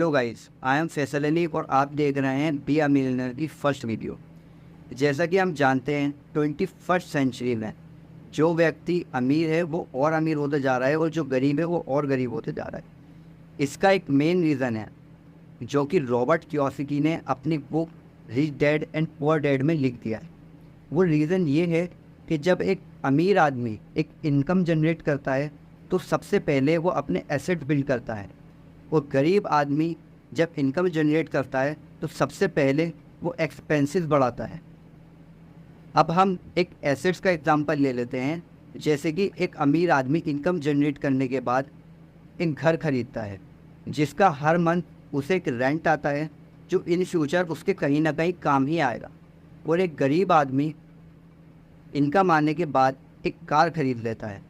Hello guys, I am Faisal Ali और आप देख रहे हैं बी अ मिलियनेयर की फर्स्ट वीडियो। जैसा कि हम जानते हैं 21st सेंचुरी में जो व्यक्ति अमीर है वो और अमीर होते जा रहा है और जो गरीब है वो और गरीब होते जा रहा है। इसका एक मेन रीज़न है जो कि रॉबर्ट कियोसाकी ने अपनी book rich dad and poor dad में लिख दिया है। वो रीज़न ये है कि जब एक अमीर आदमी एक इनकम जनरेट करता है तो सबसे पहले वो अपने एसेट बिल्ड करता है, और गरीब आदमी जब इनकम जनरेट करता है तो सबसे पहले वो एक्सपेंसेस बढ़ाता है। अब हम एक एसेट्स का एग्जांपल ले लेते हैं। जैसे कि एक अमीर आदमी इनकम जनरेट करने के बाद एक घर खरीदता है जिसका हर मंथ उसे एक रेंट आता है जो इन फ्यूचर उसके कहीं ना कहीं काम ही आएगा। और एक गरीब आदमी इनकम आने के बाद एक कार खरीद लेता है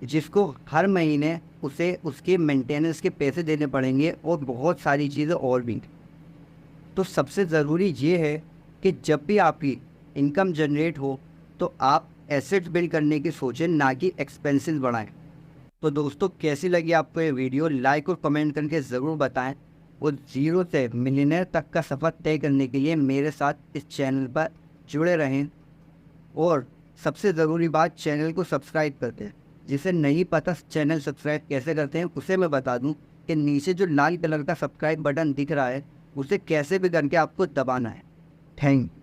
जिसको हर महीने उसे उसके मेंटेनेंस के पैसे देने पड़ेंगे और बहुत सारी चीज़ें और भी। तो सबसे ज़रूरी ये है कि जब भी आपकी इनकम जनरेट हो तो आप एसेट्स बिल्ड करने की सोचें, ना कि एक्सपेंसेस बढ़ाएं। तो दोस्तों, कैसी लगी आपको ये वीडियो? लाइक और कमेंट करके ज़रूर बताएं। और ज़ीरो से मिलियनेयर तक का सफ़र तय करने के लिए मेरे साथ इस चैनल पर जुड़े रहें। और सबसे ज़रूरी बात, चैनल को सब्सक्राइब करते हैं। जिसे नहीं पता चैनल सब्सक्राइब कैसे करते हैं उसे मैं बता दूं कि नीचे जो लाल कलर का सब्सक्राइब बटन दिख रहा है उसे कैसे भी करके आपको दबाना है। Thank you.